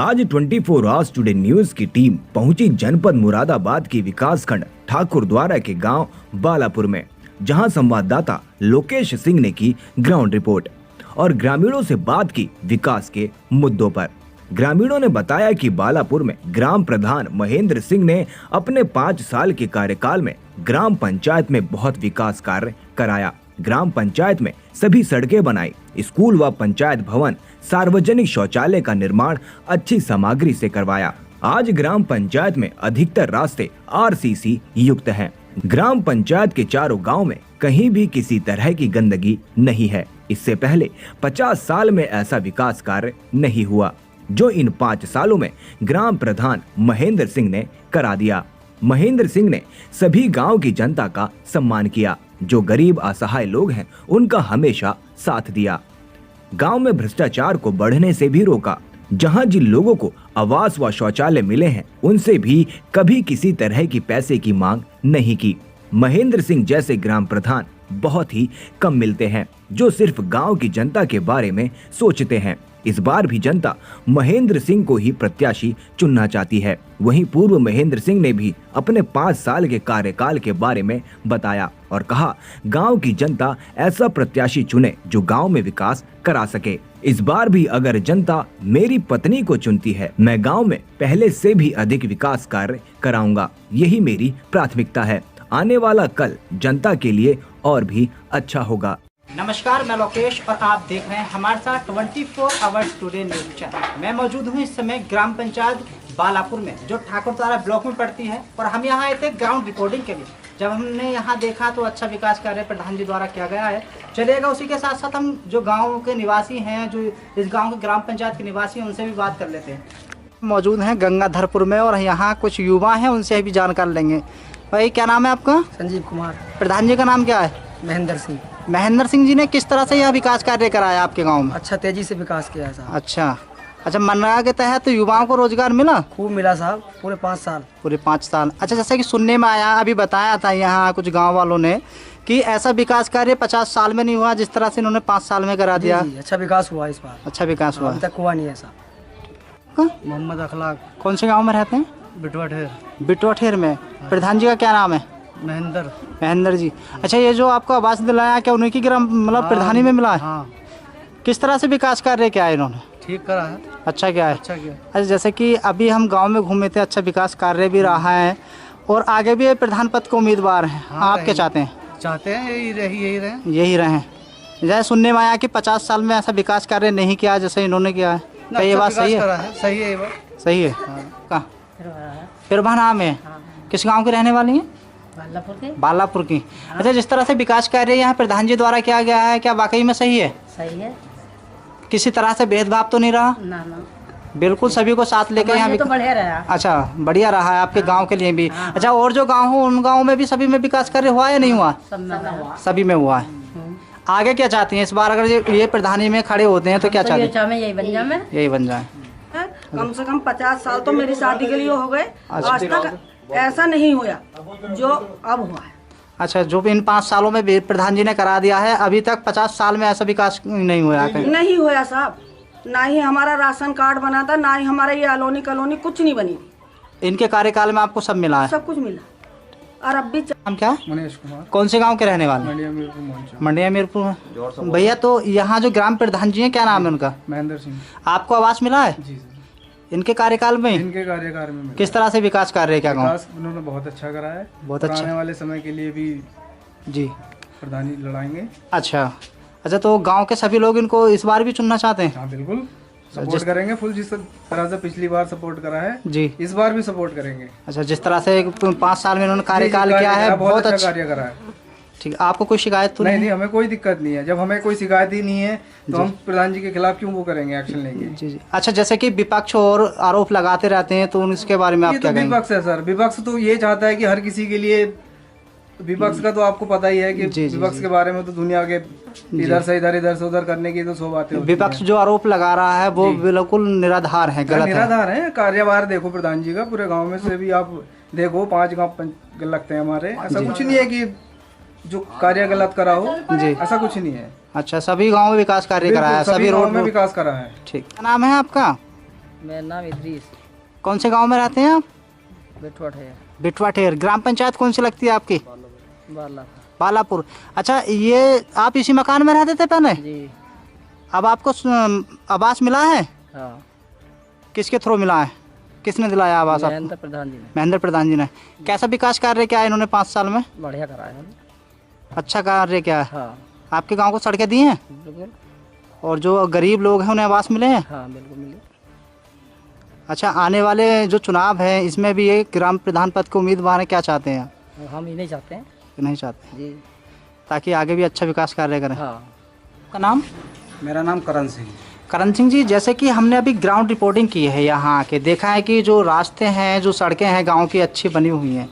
आज 24 hours today news की team पहुंची जनपद मुरादाबाद की विकासखंड ठाकुरद्वारा के गांव बालापुर में, जहां संवाददाता लोकेश सिंह ने की ग्राउंड रिपोर्ट और ग्रामीणों से बात की विकास के मुद्दों पर। ग्रामीणों ने बताया कि बालापुर में ग्राम प्रधान महेंद्र सिंह ने अपने 5 साल के कार्यकाल में ग्राम पंचायत में बहुत विकास कार्य कराया। ग्राम पंचायत में सभी सड़कें बनाई, स्कूल व पंचायत भवन, सार्वजनिक शौचालय का निर्माण अच्छी सामग्री से करवाया। आज ग्राम पंचायत में अधिकतर रास्ते आरसीसी युक्त हैं। ग्राम पंचायत के चारों गांव में कहीं भी किसी तरह की गंदगी नहीं है। इससे पहले 50 साल में ऐसा विकास कार्य नहीं हुआ जो इन 5 सालों में ग्राम प्रधान महेंद्र सिंह ने करा दिया। महेंद्र सिंह ने सभी गांव की जनता का सम्मान किया, जो गरीब असहाय लोग हैं उनका हमेशा साथ दिया। गांव में भ्रष्टाचार को बढ़ने से भी रोका। जहां जिन लोगों को आवास व शौचालय मिले हैं उनसे भी कभी किसी तरह की पैसे की मांग नहीं की। महेंद्र सिंह जैसे ग्राम प्रधान बहुत ही कम मिलते हैं जो सिर्फ गांव की जनता के बारे में सोचते हैं। इस बार भी जनता महेंद्र सिंह को ही प्रत्याशी चुनना चाहती है। वहीं पूर्व महेंद्र सिंह ने भी अपने 5 साल के कार्यकाल के बारे में बताया और कहा, गांव की जनता ऐसा प्रत्याशी चुने जो गांव में विकास करा सके। इस बार भी अगर जनता मेरी पत्नी को चुनती है, मैं गांव में पहले से भी अधिक विकास कार्य कराऊंगा। यही मेरी प्राथमिकता है। आने वाला कल जनता के लिए और भी अच्छा होगा। नमस्कार, मैं लोकेश और आप देख रहे हैं हमारे साथ 24 आवर्स टुडे न्यूज चैनल। मैं मौजूद हूं इस समय ग्राम पंचायत बालापुर में, जो ठाकुरद्वारा ब्लॉक में पड़ती है, और हम यहां आए थे ग्राउंड रिपोर्टिंग के लिए। जब हमने यहां देखा तो अच्छा विकास कार्य प्रधान जी द्वारा किया गया है। चलिएगा उसी के साथ साथ हम जो गाँव के निवासी हैं, जो इस गाँव के ग्राम पंचायत के निवासी हैं, उनसे भी बात कर लेते हैं। मौजूद हैं गंगाधरपुर में और यहाँ कुछ युवा हैं, उनसे भी जानकारी लेंगे। भाई, क्या नाम है आपका? संजीव कुमार। प्रधान जी का नाम क्या है? महेंद्र सिंह। महेंद्र सिंह जी ने किस तरह से यह विकास कार्य कराया आपके गांव में? अच्छा, तेजी से विकास किया है साहब। अच्छा, मनरेगा के तहत तो युवाओं को रोजगार मिला? खूब मिला साहब, पूरे 5 साल। पूरे 5 साल। अच्छा, जैसे कि सुनने में आया, अभी बताया था यहाँ कुछ गांव वालों ने कि ऐसा विकास कार्य 50 साल में नहीं हुआ जिस तरह से इन्होंने 5 साल में करा दिया। जी, अच्छा विकास हुआ इस बार। अच्छा विकास हुआ, अभी तक हुआ नहीं है साहब। मोहम्मद अखलाक। कौन से गाँव में रहते हैं? बिटवा ठेर में। प्रधान जी का क्या नाम है? महेंद्र जी। अच्छा, ये जो आपको आवास दिलाया, क्या उन्हीं की ग्राम मतलब प्रधानी में मिला है? हाँ। किस तरह से विकास कार्य किया है इन्होंने? ठीक करा है। अच्छा क्या है? अच्छा किया। अच्छा, जैसे कि अभी हम गांव में घूमे थे, अच्छा विकास कार्य भी रहा है और आगे भी प्रधान पद के उम्मीदवार हैं। हाँ, आप क्या चाहते हैं? चाहते हैं यही रहे। जैसे सुनने में आया कि 50 साल में ऐसा विकास कार्य नहीं किया जैसे इन्होंने किया है। क्या ये बात सही है? सही है ये बात। सही है। कहाँ? फिरभा नाम है। किस गाँव के रहने वाली हैं? बालापुर की। अच्छा, जिस तरह से विकास कार्य यहाँ प्रधान जी द्वारा किया गया है, क्या वाकई में सही है? सही है। किसी तरह से भेदभाव तो नहीं रहा? ना। बिल्कुल सभी को साथ लेकर यहाँ तो बढ़िया रहा। अच्छा, बढ़िया रहा है आपके गांव के लिए भी। अच्छा, और जो गांव हो उन गांव में भी सभी में विकास कार्य हुआ या नहीं हुआ? सभी में हुआ है। आगे क्या चाहती हैं इस बार, अगर ये प्रधानी में खड़े होते हैं तो क्या चाहते हैं? यही बन जाए। कम से कम 50 साल तो मेरी शादी के लिए हो गए, आज तक ऐसा नहीं हुआ जो अब हुआ है। अच्छा, जो भी इन 5 सालों में प्रधान जी ने करा दिया है, अभी तक 50 साल में ऐसा विकास नहीं हुआ? नहीं हुआ साहब। ना ही हमारा राशन कार्ड बना था, ना ही हमारा ये अलोनी कॉलोनी कुछ नहीं बनी। इनके कार्यकाल में आपको सब मिला है? सब कुछ मिला। और अब भी नाम क्या? मनीष कुमार। कौन से गांव के रहने वाले? मंडिया मीरपुर में। भैया, तो यहाँ जो ग्राम प्रधान जी हैं, क्या नाम है उनका? महेंद्र सिंह। आपको आवास मिला है? जी। इनके कार्यकाल में? इनके कार्यकाल में किस तरह से विकास कार्य क्या? विकास उन्होंने बहुत अच्छा करा है। बहुत अच्छा। आने वाले समय के लिए भी जी प्रधानी लड़ाएंगे। अच्छा, तो गांव के सभी लोग इनको इस बार भी चुनना चाहते हैं? हाँ, बिल्कुल सपोर्ट करेंगे फुल। जिस तरह से पिछली बार सपोर्ट करा है जी, इस बार भी सपोर्ट करेंगे। अच्छा, जिस तरह से 5 साल में इन्होंने कार्यकाल किया है, बहुत अच्छा कार्य करा है। ठीक है। आपको कोई शिकायत तो नहीं? हमें कोई दिक्कत नहीं है। जब हमें कोई शिकायत ही नहीं है तो हम प्रधान जी के खिलाफ क्यों वो करेंगे, एक्शन लेंगे। जी। अच्छा, जैसे कि विपक्ष और आरोप लगाते रहते हैं, तो इसके बारे में आप क्या कहेंगे? विपक्ष है सर, विपक्ष तो ये चाहता है कि हर किसी के लिए, विपक्ष का तो आपको पता ही है कि विपक्ष के बारे में तो दुनिया के इधर से उधर करने की तो 100 बातें। विपक्ष जो आरोप लगा रहा है वो बिल्कुल निराधार है, गलत निराधार है। कार्यभार देखो प्रधान जी का, पूरे गाँव में से भी आप देखो 5 गाँव लगते हैं हमारे। ऐसा कुछ नहीं है कि जो कार्य गलत करा हो जी, ऐसा कुछ नहीं है। अच्छा, सभी गाँव में विकास कार्य करा है, सभी रोड में विकास करा है। ठीक। क्या नाम है आपका? मेरा नाम इद्रीस कौन से गांव में रहते हैं आप? बिठवट है बिटवा ठेर। ग्राम पंचायत कौन सी लगती है आपकी? बाला बालापुर। अच्छा, ये आप इसी मकान में रहते थे पहले? जी। अब आपको आवास मिला है? हाँ, किसके थ्रू मिला है? किसने दिलाया आवास आपको? महेंद्र प्रधान जी ने महेंद्र प्रधान जी ने। कैसा विकास कार्य किया है इन्होंने 5 साल में? बढ़िया कराया है। अच्छा कार्य किया है। हाँ आपके गांव को सड़कें दी हैं बिल्कुल। और जो गरीब लोग हैं उन्हें आवास मिले हैं? हाँ बिल्कुल मिली। अच्छा, आने वाले जो चुनाव है इसमें भी एक ग्राम प्रधान पद के उम्मीदवार हैं, क्या चाहते हैं? और हम ही नहीं चाहते हैं। नहीं चाहते, जी। ताकि आगे भी अच्छा विकास कार्य करें। हाँ। आपका नाम? मेरा नाम करण सिंह। करण सिंह जी, जैसे कि हमने अभी ग्राउंड रिपोर्टिंग की है यहाँ आके, देखा है कि जो रास्ते हैं, जो सड़कें हैं गांव की अच्छी बनी हुई हैं,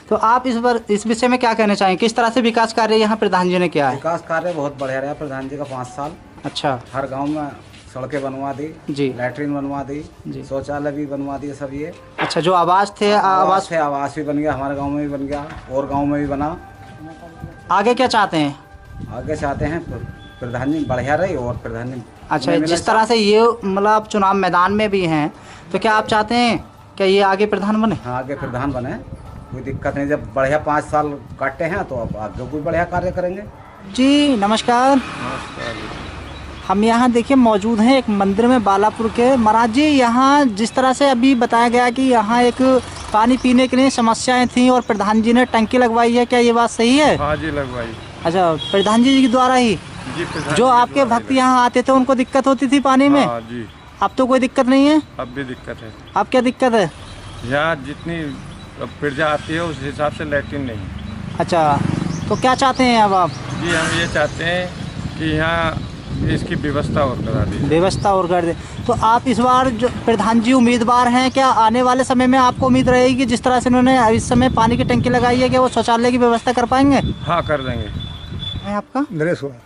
तो आप इस विषय में क्या कहना चाहेंगे? किस तरह से विकास कार्य यहाँ प्रधान जी ने किया है? विकास कार्य बहुत बढ़िया रहा प्रधान जी का 5 साल। अच्छा हर गांव में सड़कें बनवा दी जी, लैट्रिन बनवा दी जी। शौचालय भी बनवा दिए सब। ये अच्छा, जो आवास थे आवास थे, आवास भी बन गया, हमारे गांव में भी बन गया और गांव में भी बना। आगे क्या चाहते हैं? आगे चाहते हैं प्रधान जी बढ़िया रही और प्रधान जी। अच्छा, जिस तरह से ये मतलब चुनाव मैदान में भी हैं, तो क्या आप चाहते हैं कि ये आगे प्रधान बने? हाँ, आगे प्रधान बने, कोई दिक्कत नहीं। जब बढ़िया 5 साल काटे हैं तो अब आगे कोई बढ़िया कार्य करेंगे। जी नमस्कार। हम यहाँ देखिए मौजूद हैं एक मंदिर में बालापुर के। महाराज जी, यहाँ जिस तरह से अभी बताया गया कि यहाँ एक पानी पीने के लिए समस्याएं थी और प्रधान जी ने टंकी लगवाई है, क्या ये बात सही है? हाँ जी, लगवाई। अच्छा, प्रधान जी के द्वारा ही? जी, प्रधान जो जी आपके द्वारा भक्त यहाँ आते थे उनको दिक्कत होती थी पानी में? हाँ जी। अब तो कोई दिक्कत नहीं है? अब भी दिक्कत है। अब क्या दिक्कत है? यहाँ जितनी प्रजा आती है उस हिसाब से लैट्रिन नहीं। अच्छा, तो क्या चाहते हैं अब आप? जी, हम ये चाहते हैं कि यहाँ इसकी व्यवस्था और करा दी। व्यवस्था और कर दे। तो आप इस बार जो प्रधान जी उम्मीदवार हैं, क्या आने वाले समय में आपको उम्मीद रहेगी कि जिस तरह से उन्होंने इस समय पानी की टंकी लगाई है, कि वो शौचालय की व्यवस्था कर पाएंगे? हाँ, कर देंगे। है आपका? नरेश कुमार।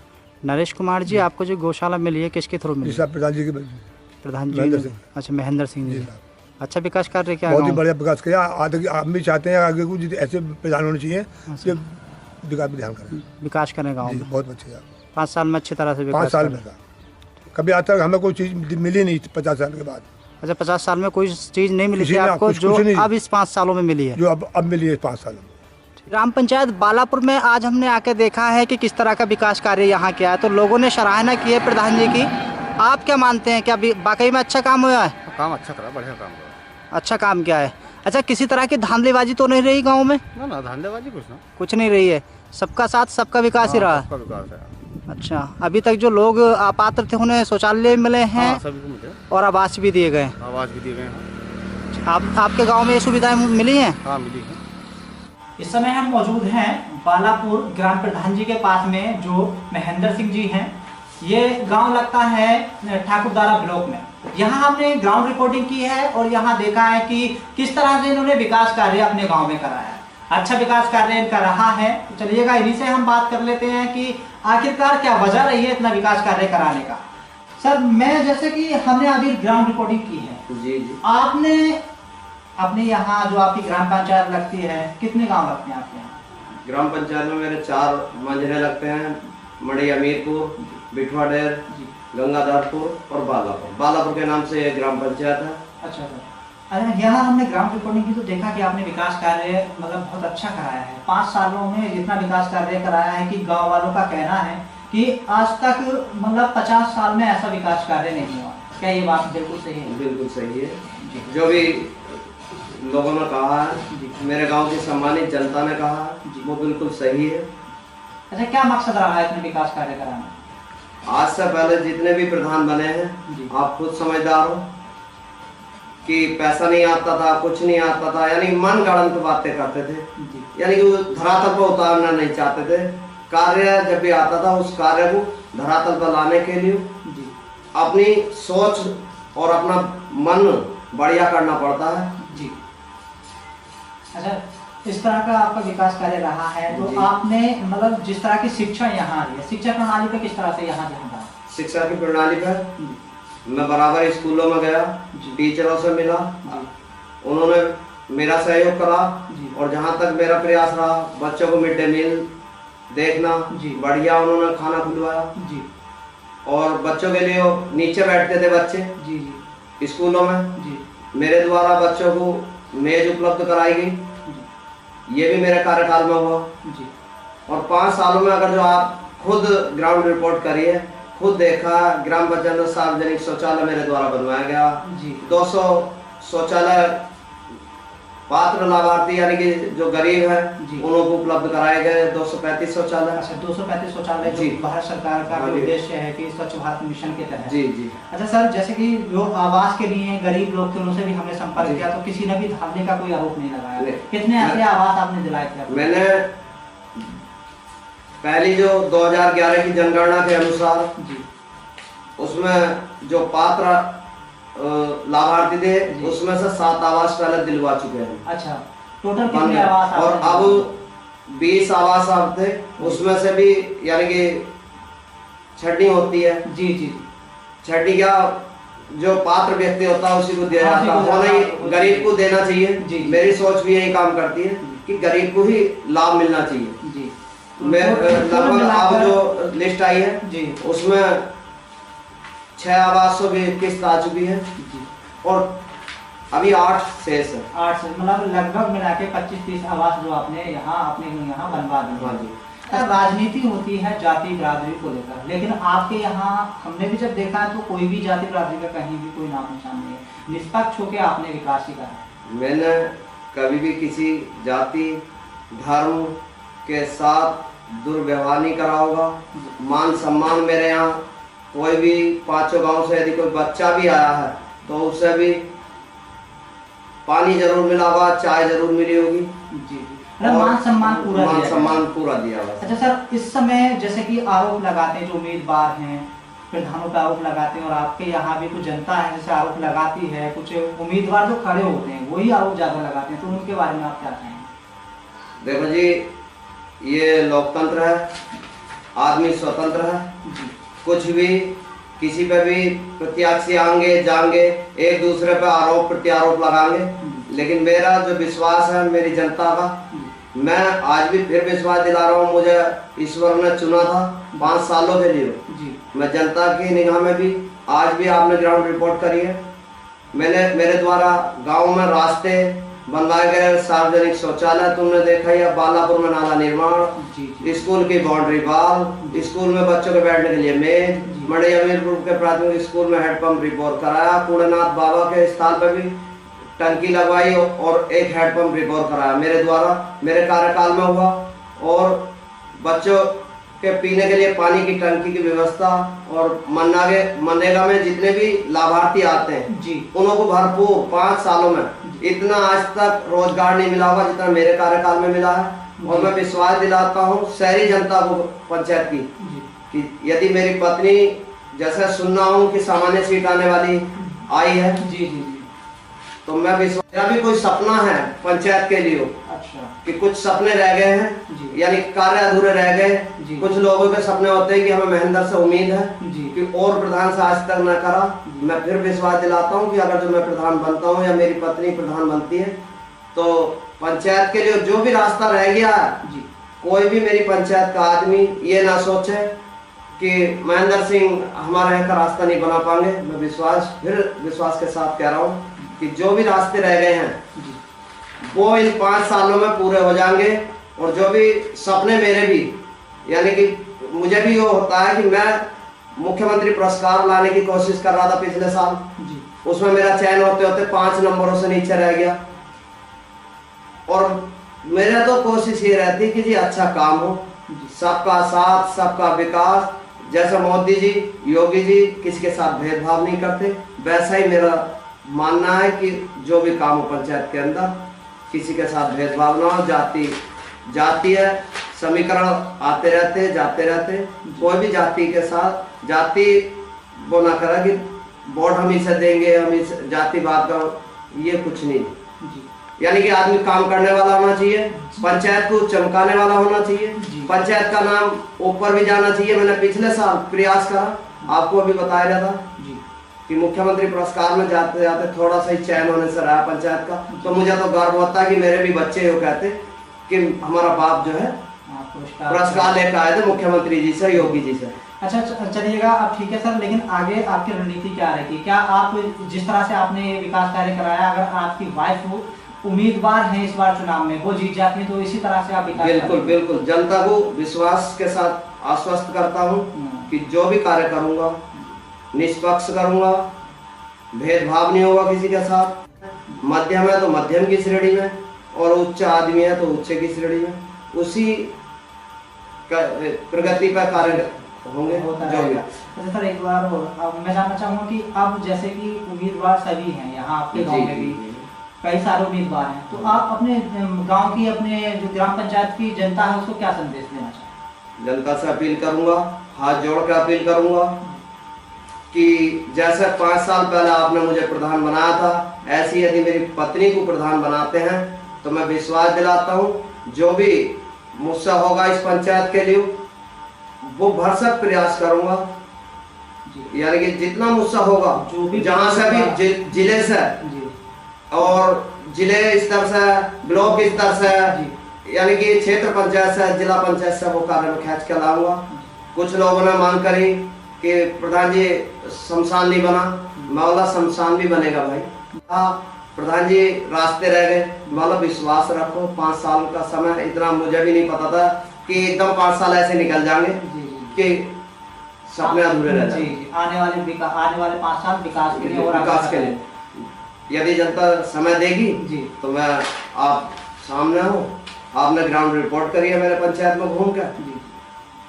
नरेश कुमार जी, आपको जो गौशाला मिली है किसके थ्रू मिली? प्रधान जी के प्रधान जी महेंद्र ने- सिंह। अच्छा, महेंद्र सिंह जी। अच्छा विकास कार्य क्या? बहुत ही गाँव? बढ़िया विकास किया। आगे हम भी चाहते हैं आगे कुछ ऐसे प्रधान होने चाहिए जो विकास में ध्यान करें। विकास करें गाँव जी, में। बहुत अच्छे हैं। 5 साल में अच्छी तरह से 5 विकास साल करें। में था, कभी आज तक हमें कोई चीज़ मिली नहीं 50 साल के बाद। अच्छा, 50 साल में कोई चीज़ नहीं मिली किसी थी ने आपको, कुछ जो नहीं। अब इस 5 सालों में मिली है? जो अब मिली है 5 साल में। ग्राम पंचायत बालापुर में आज हमने आके देखा है कि किस तरह का विकास कार्य यहाँ किया है, तो लोगों ने सराहना की है प्रधान जी की। आप क्या मानते हैं, क्या वाकई में अच्छा काम हुआ है? काम अच्छा करा, बढ़िया काम करा। अच्छा काम किया है। अच्छा, किसी तरह की धांधलीबाजी तो नहीं रही गांव में? ना धंधेबाजी कुछ नहीं रही है, सबका साथ सबका विकास ही रहा। सबका विकास है। अच्छा, अभी तक जो लोग अपात्र थे उन्हें शौचालय मिले हैं? हाँ, सभी को मिले, और आवास भी दिए गए? आवाज भी दिए गए हैं। आपके गांव में ये सुविधाएं मिली हैं? हाँ, मिली है। इस समय हम मौजूद हैं बालापुर ग्राम प्रधान जी के पास में, जो महेंद्र सिंह जी हैं। ये गांव लगता है ठाकुरदारा ब्लॉक में। यहाँ हमने ग्राउंड रिपोर्टिंग की है और यहाँ देखा है कि किस तरह से इन्होंने विकास कार्य अपने गांव में कराया है। अच्छा विकास कार्य इनका रहा है। तो चलिएगा इन्हीं से हम बात कर लेते हैं कि आखिरकार क्या वजह रही है इतना विकास कार्य कराने का। सर, मैं जैसे कि हमने अभी ग्राउंड रिपोर्टिंग की है जी जी, आपने अपने यहाँ जो आपकी ग्राम पंचायत लगती है, कितने गांव लगते हैं आपके यहाँ? ग्राम पंचायत में मेरे 4 मंजरे लगते हैं। मड़ी अमीरपुर, बिठवाडेर, गंगाधरपुर और बालापुर। बालापुर के नाम से ये ग्राम पंचायत है। अच्छा सर, अरे यहाँ हमने ग्राउंड रिपोर्टिंग की तो देखा कि आपने विकास कार्य मतलब बहुत अच्छा कराया है। 5 सालों में जितना विकास कार्य कराया है कि गांव वालों का कहना है कि आज तक मतलब 50 साल में ऐसा विकास कार्य नहीं हुआ। क्या ये बात बिल्कुल सही है? बिल्कुल सही है। जो भी लोगों ने कहा है, मेरे गांव की सम्मानित जनता ने कहा है, वो बिल्कुल सही है। अच्छा, क्या मकसद रहा है इतने विकास कार्य कराने? आज से पहले जितने भी प्रधान बने हैं, आप खुद समझदार हो कि पैसा नहीं आता था, कुछ नहीं आता था, यानी मन गढ़ंत बातें करते थे, यानी कि वो धरातल पर उतारना नहीं चाहते थे। कार्य जब भी आता था, उस कार्य को धरातल पर लाने के लिए अपनी सोच और अपना मन बढ़िया करना पड़ता है जी। अच्छा, इस तरह का आपका विकास कार्य रहा है, तो आपने मतलब जिस तरह की शिक्षा यहाँ आ रही है, शिक्षा प्रणाली पे किस तरह से यहाँ ध्यान रहा? शिक्षा की प्रणाली पर मैं बराबर स्कूलों में गया, टीचरों से मिला, उन्होंने मेरा सहयोग करा और जहाँ तक मेरा प्रयास रहा, बच्चों को मिड डे मील देखना, बढ़िया उन्होंने खाना खुलवाया। और बच्चों के लिए नीचे बैठते थे बच्चे, स्कूलों में जी मेरे द्वारा बच्चों को मेज उपलब्ध कराई गई, ये भी मेरे कार्यकाल में हुआ। जी। और 5 सालों में अगर जो आप खुद ग्राउंड रिपोर्ट करिए, खुद देखा, ग्राम पंचायत में सार्वजनिक शौचालय मेरे द्वारा बनवाया गया। जी। 200 शौचालय पात्र लाभार्थी यानी कि जो गरीब है जी। उनको उपलब्ध कराए गए 235 शौचालय। अच्छा, 235 शौचालय जो जी। भारत सरकार का हाँ जो जी। उद्देश्य है कि स्वच्छ भारत मिशन के तहत। जी जी। अच्छा सर, जैसे कि जो आवास के लिए गरीब लोग थे उनसे भी हमने संपर्क जी। किया तो किसी ने भी धारने का कोई आरोप नहीं लगाया। नहीं। कितने ऐसे आवास आपने दिलाए थे? मैंने पहली जो 2011 की जनगणना के अनुसार जी। उसमें जो पात्र लाभार्थी थे जी। उसमें से 7 आवास पहले दिलवा चुके हैं। अच्छा, टोटल कितने आवास और आपने अब दिलवाए? 20 आवास अब थे, उसमें से भी यानी कि छटनी होती है। जी जी। छटनी क्या, जो पात्र व्यक्ति होता है उसी को दिया हाँ, जाता है, उसी को वो जाता है। नहीं गरीब को देना चाहिए। जी। मेरी सोच भी यही काम करती है कि गरीब को ही लाभ मिलना चाहिए। जी। मैं लगभग अब जो लिस्ट आई है जी। उसमें 6 आवासों की किस्त आ चुकी है और अभी 8 शेष है। 8 से मतलब लगभग मिला के 25-30 आवास जो आपने यहाँ बनवा दिए। हाँ जी। राजनीति होती है जाति बिरादरी को लेकर, लेकिन आपके यहाँ हमने भी जब देखा तो कोई भी जाति बिरादरी का कहीं भी कोई नाम निशान नहीं है। निष्पक्ष होकर आपने विकास ही करा। मैंने कभी भी किसी जाति धर्म के साथ दुर्व्यवहार नहीं करा होगा। मान सम्मान मेरे यहाँ कोई भी 5 गांव से यदि कोई बच्चा भी आया है तो उससे भी पानी जरूर मिला होगा, चाय जरूर मिली होगी। जी। मान सम्मान पूरा मान दिया सम्मान गया। पूरा दिया हुआ। अच्छा सर, इस समय जैसे कि आरोप लगाते हैं जो उम्मीदवार हैं, प्रधानों पे आरोप लगाते हैं और आपके यहाँ भी कुछ जनता है जैसे आरोप लगाती है, कुछ उम्मीदवार जो खड़े होते हैं वही आरोप ज्यादा लगाते हैं, तो उनके बारे में आप क्या कहेंगे? देखो जी, ये लोकतंत्र है, आदमी स्वतंत्र है। कुछ भी किसी पे भी प्रत्याशी आएंगे जाएंगे, एक दूसरे पे आरोप प्रत्यारोप लगाएंगे, लेकिन मेरा जो विश्वास है मेरी जनता का, मैं आज भी फिर विश्वास दिला रहा हूँ, मुझे ईश्वर ने चुना था 5 सालों के लिए। मैं जनता की निगाह में भी, आज भी आपने ग्राउंड रिपोर्ट करी है, मेरे द्वारा गाँव में रास्ते बनवाए गए, सार्वजनिक शौचालय तुमने देखा ही है, बालापुर में नाला निर्माण, स्कूल की बाउंड्री वॉल, स्कूल में बच्चों के बैठने के लिए मेज, मड़ी अमीरपुर के प्राथमिक स्कूल में हेडपंप रिपोर्ट कराया, कूड़ेनाथ बाबा के स्थान पर भी टंकी लगवाई और एक हेडपंप रिपोर्ट कराया मेरे द्वारा, मेरे कार्यकाल में हुआ। और बच्चों के पीने के लिए पानी की टंकी की व्यवस्था, और मनरेगा में जितने भी लाभार्थी आते हैं जी उनको भरपूर 5 सालों में इतना आज तक रोजगार नहीं मिला होगा जितना मेरे कार्यकाल में मिला है। और मैं विश्वास दिलाता हूँ शहरी जनता को, पंचायत की, कि यदि मेरी पत्नी, जैसे सुनना हूँ कि सामान्य सीट आने वाली आई है जी जी, तो मैं विश्वास, मेरा भी कोई सपना है पंचायत के लिए। अच्छा। कि कुछ सपने रह गए हैं, यानी कार्य अधूरे रह गए। कुछ लोगों के सपने होते हैं कि हमें महेंद्र से उम्मीद है कि और प्रधान से आज तक न करा। मैं फिर विश्वास दिलाता हूं कि अगर जो मैं प्रधान बनता हूं या मेरी पत्नी प्रधान बनती है तो पंचायत के लिए जो भी रास्ता रह गया है, कोई भी मेरी पंचायत का आदमी ये ना सोचे कि महेंद्र सिंह हमारे यहाँ का रास्ता नहीं बना पाएंगे। मैं विश्वास के साथ कह रहा हूँ कि जो भी रास्ते रह गए हैं वो इन 5 सालों में पूरे हो जाएंगे। और जो भी सपने मेरे भी, यानी कि मुझे भी ये होता है कि मैं मुख्यमंत्री पुरस्कार लाने की कोशिश कर रहा था पिछले साल, उसमें मेरा चयन होते होते 5 नंबरों से नीचे रह गया। और मेरा तो कोशिश ये रहती कि जी अच्छा काम हो, सबका साथ सबका विकास, जैसा मोदी जी योगी जी किसी के साथ भेदभाव नहीं करते, वैसा ही मेरा मानना है कि जो भी काम हो पंचायत के अंदर किसी के साथ भेदभाव ना हो। जातीय समीकरण आते रहते जाते रहते, कोई भी जाति के साथ जाति वो ना करा कि वोट हम इसे देंगे, हम इस जातिवाद का, ये कुछ नहीं। यानी कि आदमी काम करने वाला होना चाहिए, पंचायत को चमकाने वाला होना चाहिए, पंचायत का नाम ऊपर भी जाना चाहिए। मैंने पिछले साल प्रयास करा, आपको अभी बताया था कि मुख्यमंत्री पुरस्कार में जाते जाते थोड़ा सा ही चयन होने से रहा पंचायत का, तो मुझे तो गर्व होता है कि मेरे भी बच्चे वो कहते कि हमारा बाप जो है पुरस्कार लेकर आए थे मुख्यमंत्री जी से, योगी जी से। अच्छा चलिएगा, अब ठीक है सर, लेकिन आगे आपकी रणनीति क्या रहेगी? क्या आप जिस तरह से आपने ये विकास कार्य कराया, अगर आपकी वाइफ उम्मीदवार हैं इस बार चुनाव में, वो जीत जाती है, तो इसी तरह से आप विकास बिल्कुल बिल्कुल जनता को विश्वास के साथ आश्वस्त करता हूँ कि जो भी कार्य करूँगा निष्पक्ष करूँगा, भेदभाव नहीं होगा किसी के साथ। मध्यम है तो मध्यम की श्रेणी में, और उच्च आदमी है तो उच्च की श्रेणी में, उसी प्रगति पर कार्य होंगे जो भी। अच्छा सर, एक बार अब मैं जानना चाहूँगा कि अब जैसे कि उम्मीदवार सभी हैं यहाँ आपके गांव में भी कई सारे उम्मीदवार हैं, तो आप अपने गांव की, अपने जो ग्राम पंचायत की जनता है उसको क्या संदेश देना चाहते हैं? जनता से अपील करूंगा, हाथ जोड़ कर अपील करूंगा कि जैसे 5 साल पहले आपने मुझे प्रधान बनाया था, ऐसी यदि मेरी पत्नी को प्रधान बनाते हैं तो मैं विश्वास दिलाता हूं जो भी मुझसे होगा इस पंचायत के लिए वो भरसक प्रयास करूंगा। यानी कि जितना मुझसे होगा, जो भी जहां से भी जिले से और जिले स्तर से, ब्लॉक स्तर से, यानी कि क्षेत्र पंचायत से, जिला पंचायत से वो कार्य में खींच के लाऊंगा। कुछ लोगों ने मांग करी कि प्रधान जी शमशान नहीं बना, मैं बोला शमशान भी बनेगा भाई। प्रधान जी रास्ते रह गए, मतलब विश्वास रखो, 5 साल का समय, इतना मुझे भी नहीं पता था कि एकदम 5 साल ऐसे निकल जाएंगे कि सपने अधूरे रह जाएंगे। आने वाले 5 साल विकास के लिए और विकास के लिए यदि जनता समय देगी तो मैं आप सामने हूँ। आपने ग्राउंड रिपोर्ट करी है मेरे पंचायत में घूम कर,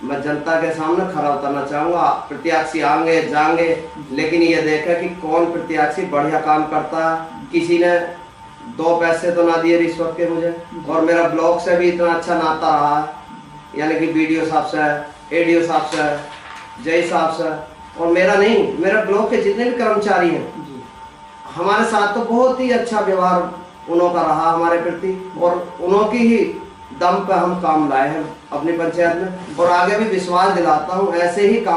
मैं जनता के सामने खड़ा उतरना चाहूंगा। प्रत्याशी आएंगे जाएंगे, लेकिन ये देखें कि कौन प्रत्याशी बढ़िया काम करता है। किसी ने 2 पैसे तो ना दिए रिश्वत के मुझे, और मेरा ब्लॉक से भी इतना अच्छा नाता रहा है, यानी कि बीडीओ साहब से, एडीओ साहब से, जय साहब से, और मेरा नहीं, मेरे ब्लॉक के जितने भी कर्मचारी हैं हमारे साथ तो बहुत ही अच्छा व्यवहार उन्हों का रहा हमारे प्रति, और उन्हों की ही दम पे हम काम लाए हैं अपनी पंचायत में, और आगे भी विश्वास दिलाता हूँ ऐसे ही काम